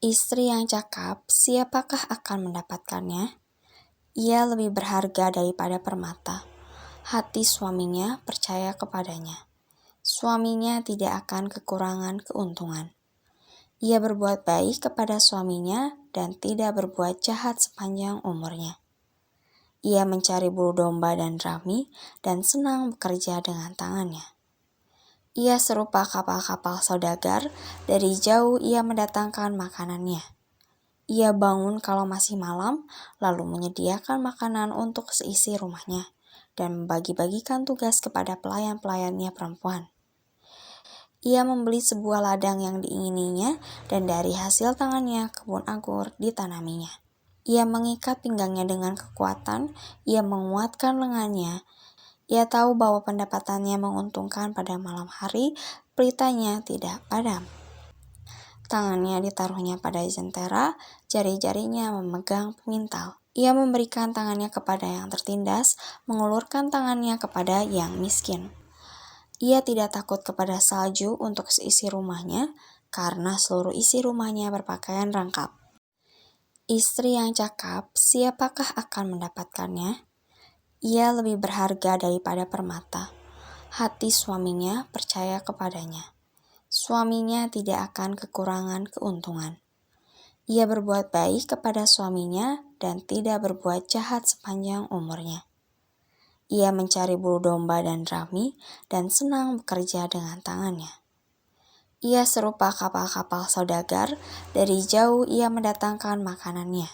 Istri yang cakap, siapakah akan mendapatkannya? Ia lebih berharga daripada permata. Hati suaminya percaya kepadanya. Suaminya tidak akan kekurangan keuntungan. Ia berbuat baik kepada suaminya dan tidak berbuat jahat sepanjang umurnya. Ia mencari bulu domba dan rami dan senang bekerja dengan tangannya. Ia serupa kapal-kapal saudagar, dari jauh ia mendatangkan makanannya. Ia bangun kalau masih malam, lalu menyediakan makanan untuk seisi rumahnya, dan membagi-bagikan tugas kepada pelayan-pelayannya perempuan. Ia membeli sebuah ladang yang diingininya, dan dari hasil tangannya kebun anggur ditanaminya. Ia mengikat pinggangnya dengan kekuatan, ia menguatkan lengannya. Ia tahu bahwa pendapatannya menguntungkan pada malam hari, pelitanya tidak padam. Tangannya ditaruhnya pada jentera, jari-jarinya memegang pemintal. Ia memberikan tangannya kepada yang tertindas, mengulurkan tangannya kepada yang miskin. Ia tidak takut kepada salju untuk seisi rumahnya, karena seluruh isi rumahnya berpakaian rangkap. Istri yang cakap, siapakah akan mendapatkannya? Ia lebih berharga daripada permata. Hati suaminya percaya kepadanya. Suaminya tidak akan kekurangan keuntungan. Ia berbuat baik kepada suaminya dan tidak berbuat jahat sepanjang umurnya. Ia mencari bulu domba dan rami dan senang bekerja dengan tangannya. Ia serupa kapal-kapal saudagar, dari jauh ia mendatangkan makanannya.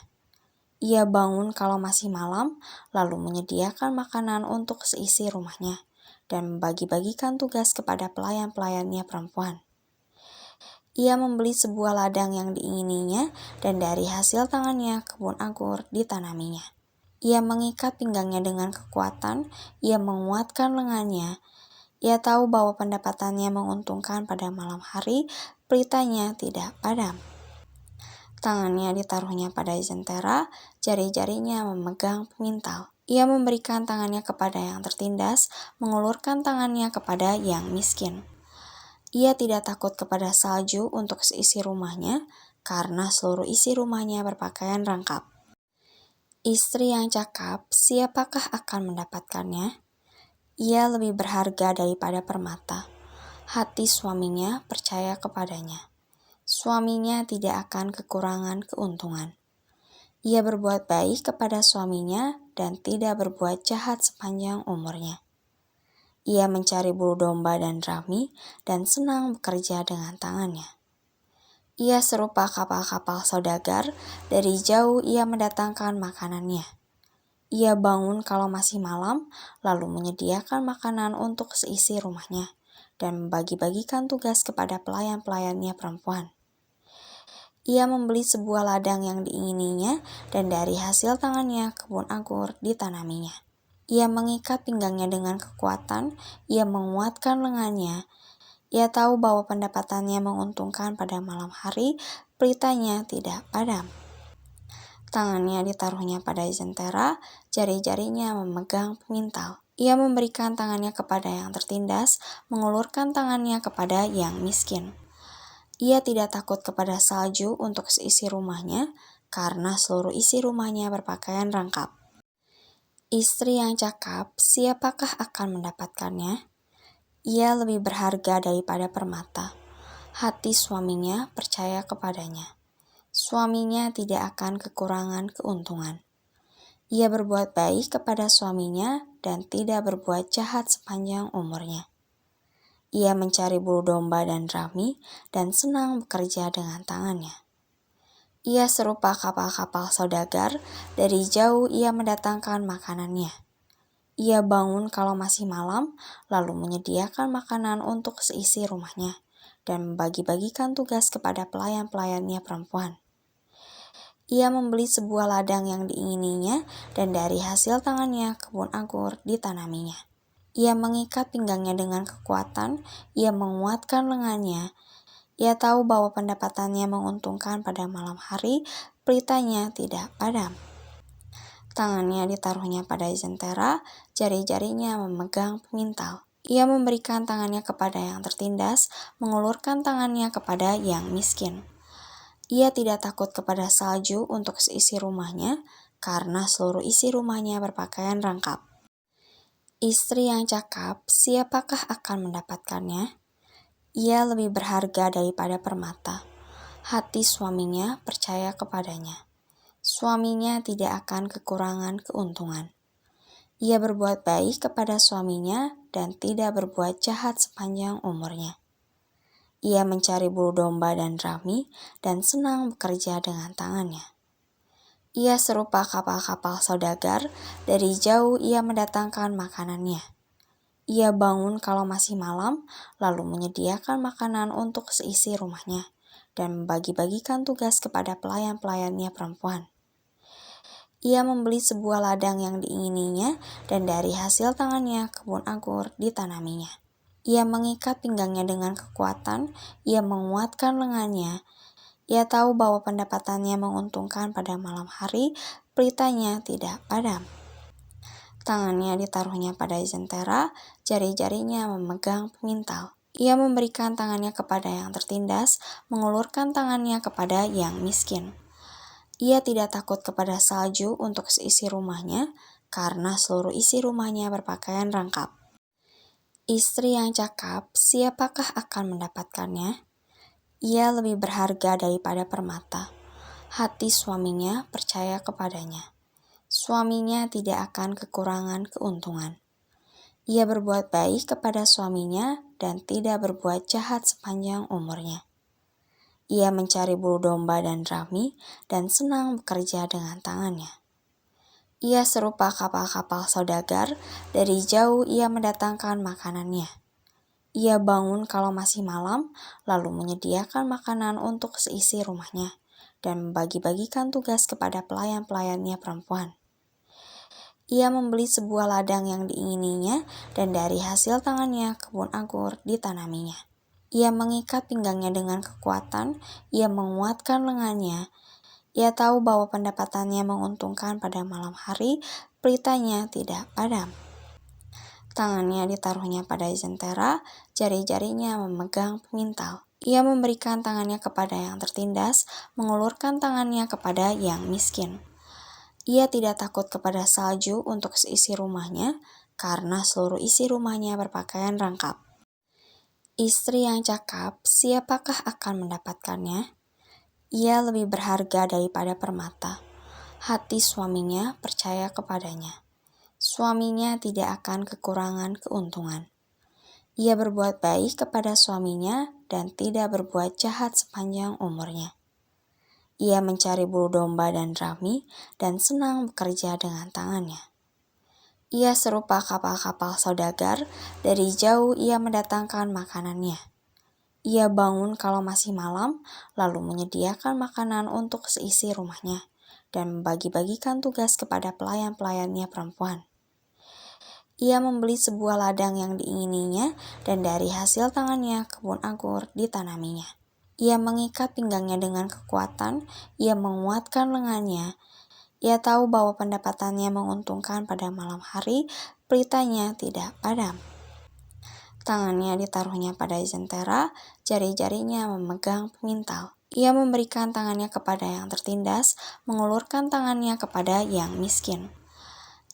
Ia bangun kalau masih malam, lalu menyediakan makanan untuk seisi rumahnya, dan membagi-bagikan tugas kepada pelayan-pelayannya perempuan. Ia membeli sebuah ladang yang diingininya, dan dari hasil tangannya kebun anggur ditanaminya. Ia mengikat pinggangnya dengan kekuatan, ia menguatkan lengannya. Ia tahu bahwa pendapatannya menguntungkan pada malam hari, pelitanya tidak padam. Tangannya ditaruhnya pada jentera, jari-jarinya memegang pemintal. Ia memberikan tangannya kepada yang tertindas, mengulurkan tangannya kepada yang miskin. Ia tidak takut kepada salju untuk seisi rumahnya, karena seluruh isi rumahnya berpakaian rangkap. Istri yang cakap, siapakah akan mendapatkannya? Ia lebih berharga daripada permata. Hati suaminya percaya kepadanya. Suaminya tidak akan kekurangan keuntungan. Ia berbuat baik kepada suaminya dan tidak berbuat jahat sepanjang umurnya. Ia mencari bulu domba dan rami dan senang bekerja dengan tangannya. Ia serupa kapal-kapal saudagar, dari jauh ia mendatangkan makanannya. Ia bangun kalau masih malam, lalu menyediakan makanan untuk seisi rumahnya, dan membagi-bagikan tugas kepada pelayan-pelayannya perempuan. Ia membeli sebuah ladang yang diingininya, dan dari hasil tangannya kebun anggur ditanaminya. Ia mengikat pinggangnya dengan kekuatan, ia menguatkan lengannya. Ia tahu bahwa pendapatannya menguntungkan pada malam hari, pelitanya tidak padam. Tangannya ditaruhnya pada jentera, jari-jarinya memegang pemintal. Ia memberikan tangannya kepada yang tertindas, mengulurkan tangannya kepada yang miskin. Ia tidak takut kepada salju untuk seisi rumahnya, karena seluruh isi rumahnya berpakaian rangkap. Istri yang cakap, siapakah akan mendapatkannya? Ia lebih berharga daripada permata. Hati suaminya percaya kepadanya. Suaminya tidak akan kekurangan keuntungan. Ia berbuat baik kepada suaminya dan tidak berbuat jahat sepanjang umurnya. Ia mencari bulu domba dan rami dan senang bekerja dengan tangannya. Ia serupa kapal-kapal saudagar, dari jauh ia mendatangkan makanannya. Ia bangun kalau masih malam, lalu menyediakan makanan untuk seisi rumahnya, dan membagi-bagikan tugas kepada pelayan-pelayannya perempuan. Ia membeli sebuah ladang yang diingininya, dan dari hasil tangannya kebun anggur ditanaminya. Ia mengikat pinggangnya dengan kekuatan, ia menguatkan lengannya. Ia tahu bahwa pendapatannya menguntungkan pada malam hari, pelitanya tidak padam. Tangannya ditaruhnya pada jentera, jari-jarinya memegang pemintal. Ia memberikan tangannya kepada yang tertindas, mengulurkan tangannya kepada yang miskin. Ia tidak takut kepada salju untuk seisi rumahnya, karena seluruh isi rumahnya berpakaian rangkap. Istri yang cakap, siapakah akan mendapatkannya? Ia lebih berharga daripada permata. Hati suaminya percaya kepadanya. Suaminya tidak akan kekurangan keuntungan. Ia berbuat baik kepada suaminya dan tidak berbuat jahat sepanjang umurnya. Ia mencari bulu domba dan rami dan senang bekerja dengan tangannya. Ia serupa kapal-kapal saudagar, dari jauh ia mendatangkan makanannya. Ia bangun kalau masih malam, lalu menyediakan makanan untuk seisi rumahnya, dan membagi-bagikan tugas kepada pelayan-pelayannya perempuan. Ia membeli sebuah ladang yang diingininya, dan dari hasil tangannya kebun anggur ditanaminya. Ia mengikat pinggangnya dengan kekuatan, ia menguatkan lengannya. Ia tahu bahwa pendapatannya menguntungkan pada malam hari, pelitanya tidak padam. Tangannya ditaruhnya pada jentera, jari-jarinya memegang pemintal. Ia memberikan tangannya kepada yang tertindas, mengulurkan tangannya kepada yang miskin. Ia tidak takut kepada salju untuk seisi rumahnya, karena seluruh isi rumahnya berpakaian rangkap. Istri yang cakap, siapakah akan mendapatkannya? Ia lebih berharga daripada permata. Hati suaminya percaya kepadanya. Suaminya tidak akan kekurangan keuntungan. Ia berbuat baik kepada suaminya dan tidak berbuat jahat sepanjang umurnya. Ia mencari bulu domba dan rami dan senang bekerja dengan tangannya. Ia serupa kapal-kapal saudagar, dari jauh ia mendatangkan makanannya. Ia bangun kalau masih malam, lalu menyediakan makanan untuk seisi rumahnya, dan membagi-bagikan tugas kepada pelayan-pelayannya perempuan. Ia membeli sebuah ladang yang diingininya, dan dari hasil tangannya kebun anggur ditanaminya. Ia mengikat pinggangnya dengan kekuatan, ia menguatkan lengannya. Ia tahu bahwa pendapatannya menguntungkan pada malam hari, pelitanya tidak padam. Tangannya ditaruhnya pada jentera, jari-jarinya memegang pemintal. Ia memberikan tangannya kepada yang tertindas, mengulurkan tangannya kepada yang miskin. Ia tidak takut kepada salju untuk seisi rumahnya, karena seluruh isi rumahnya berpakaian rangkap. Istri yang cakap, siapakah akan mendapatkannya? Ia lebih berharga daripada permata. Hati suaminya percaya kepadanya. Suaminya tidak akan kekurangan keuntungan. Ia berbuat baik kepada suaminya dan tidak berbuat jahat sepanjang umurnya. Ia mencari bulu domba dan rami dan senang bekerja dengan tangannya. Ia serupa kapal-kapal saudagar, dari jauh ia mendatangkan makanannya. Ia bangun kalau masih malam, lalu menyediakan makanan untuk seisi rumahnya, dan membagi-bagikan tugas kepada pelayan-pelayannya perempuan. Ia membeli sebuah ladang yang diingininya, dan dari hasil tangannya kebun anggur ditanaminya. Ia mengikat pinggangnya dengan kekuatan, ia menguatkan lengannya. Ia tahu bahwa pendapatannya menguntungkan pada malam hari, pelitanya tidak padam. Tangannya ditaruhnya pada jentera, jari-jarinya memegang pemintal. Ia memberikan tangannya kepada yang tertindas, mengulurkan tangannya kepada yang miskin.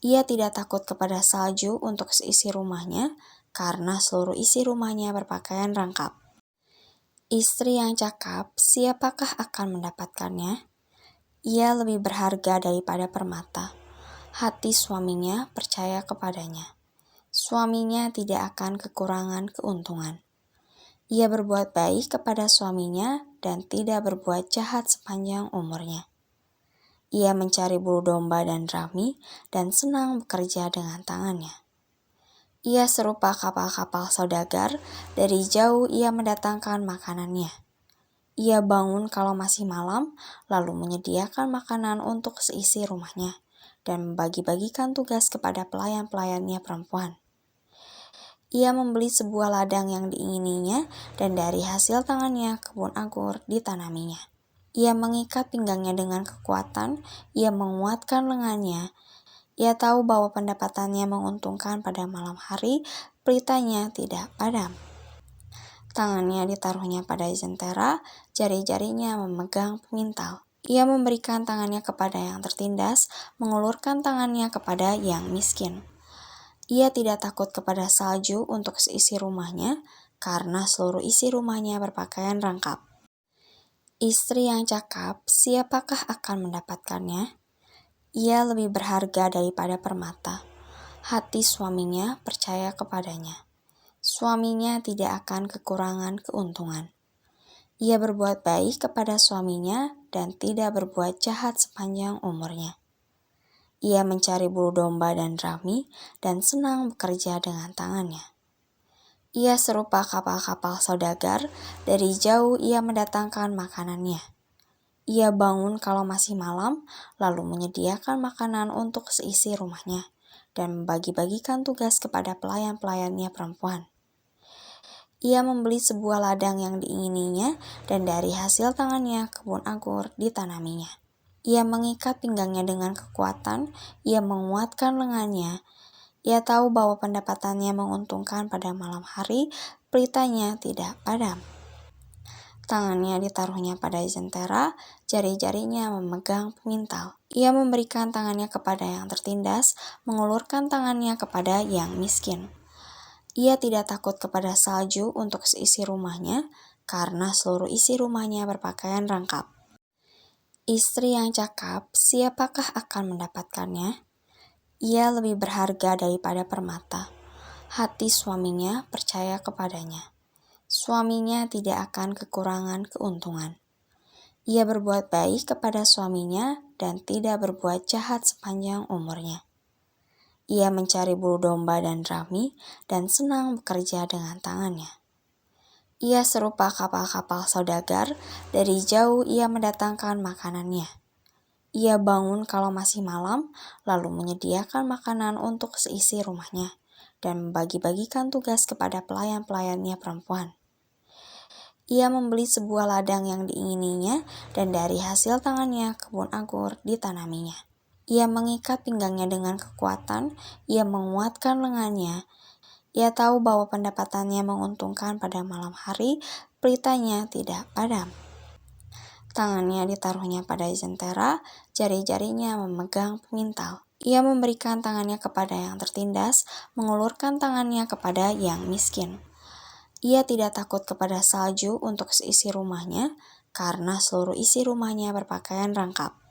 Ia tidak takut kepada salju untuk seisi rumahnya, karena seluruh isi rumahnya berpakaian rangkap. Istri yang cakap, siapakah akan mendapatkannya? Ia lebih berharga daripada permata. Hati suaminya percaya kepadanya. Suaminya tidak akan kekurangan keuntungan. Ia berbuat baik kepada suaminya dan tidak berbuat jahat sepanjang umurnya. Ia mencari bulu domba dan rami dan senang bekerja dengan tangannya. Ia serupa kapal-kapal saudagar, dari jauh ia mendatangkan makanannya. Ia bangun kalau masih malam, lalu menyediakan makanan untuk seisi rumahnya, dan membagi-bagikan tugas kepada pelayan-pelayannya perempuan. Ia membeli sebuah ladang yang diingininya, dan dari hasil tangannya kebun anggur ditanaminya. Ia mengikat pinggangnya dengan kekuatan, ia menguatkan lengannya. Ia tahu bahwa pendapatannya menguntungkan pada malam hari, pelitanya tidak padam. Tangannya ditaruhnya pada jentera, jari-jarinya memegang pemintal. Ia memberikan tangannya kepada yang tertindas, mengulurkan tangannya kepada yang miskin. Ia tidak takut kepada salju untuk seisi rumahnya, karena seluruh isi rumahnya berpakaian lengkap. Istri yang cakap, siapakah akan mendapatkannya? Ia lebih berharga daripada permata. Hati suaminya percaya kepadanya. Suaminya tidak akan kekurangan keuntungan. Ia berbuat baik kepada suaminya dan tidak berbuat jahat sepanjang umurnya. Ia mencari bulu domba dan rami dan senang bekerja dengan tangannya. Ia serupa kapal-kapal saudagar, dari jauh ia mendatangkan makanannya. Ia bangun kalau masih malam, lalu menyediakan makanan untuk seisi rumahnya, dan membagi-bagikan tugas kepada pelayan-pelayannya perempuan. Ia membeli sebuah ladang yang diingininya, dan dari hasil tangannya kebun anggur ditanaminya. Ia mengikat pinggangnya dengan kekuatan, ia menguatkan lengannya. Ia tahu bahwa pendapatannya menguntungkan pada malam hari, pelitanya tidak padam. Tangannya ditaruhnya pada jentera, jari-jarinya memegang pemintal. Ia memberikan tangannya kepada yang tertindas, mengulurkan tangannya kepada yang miskin. Ia tidak takut kepada salju untuk seisi rumahnya, karena seluruh isi rumahnya berpakaian lengkap. Istri yang cakap, siapakah akan mendapatkannya? Ia lebih berharga daripada permata. Hati suaminya percaya kepadanya. Suaminya tidak akan kekurangan keuntungan. Ia berbuat baik kepada suaminya dan tidak berbuat jahat sepanjang umurnya. Ia mencari bulu domba dan rami dan senang bekerja dengan tangannya. Ia serupa kapal-kapal saudagar, dari jauh ia mendatangkan makanannya. Ia bangun kalau masih malam, lalu menyediakan makanan untuk seisi rumahnya, dan membagi-bagikan tugas kepada pelayan-pelayannya perempuan. Ia membeli sebuah ladang yang diingininya, dan dari hasil tangannya kebun anggur ditanaminya. Ia mengikat pinggangnya dengan kekuatan, ia menguatkan lengannya. Ia tahu bahwa pendapatannya menguntungkan pada malam hari, pelitanya tidak padam. Tangannya ditaruhnya pada jentera, jari-jarinya memegang pemintal. Ia memberikan tangannya kepada yang tertindas, mengulurkan tangannya kepada yang miskin. Ia tidak takut kepada salju untuk seisi rumahnya, karena seluruh isi rumahnya berpakaian lengkap.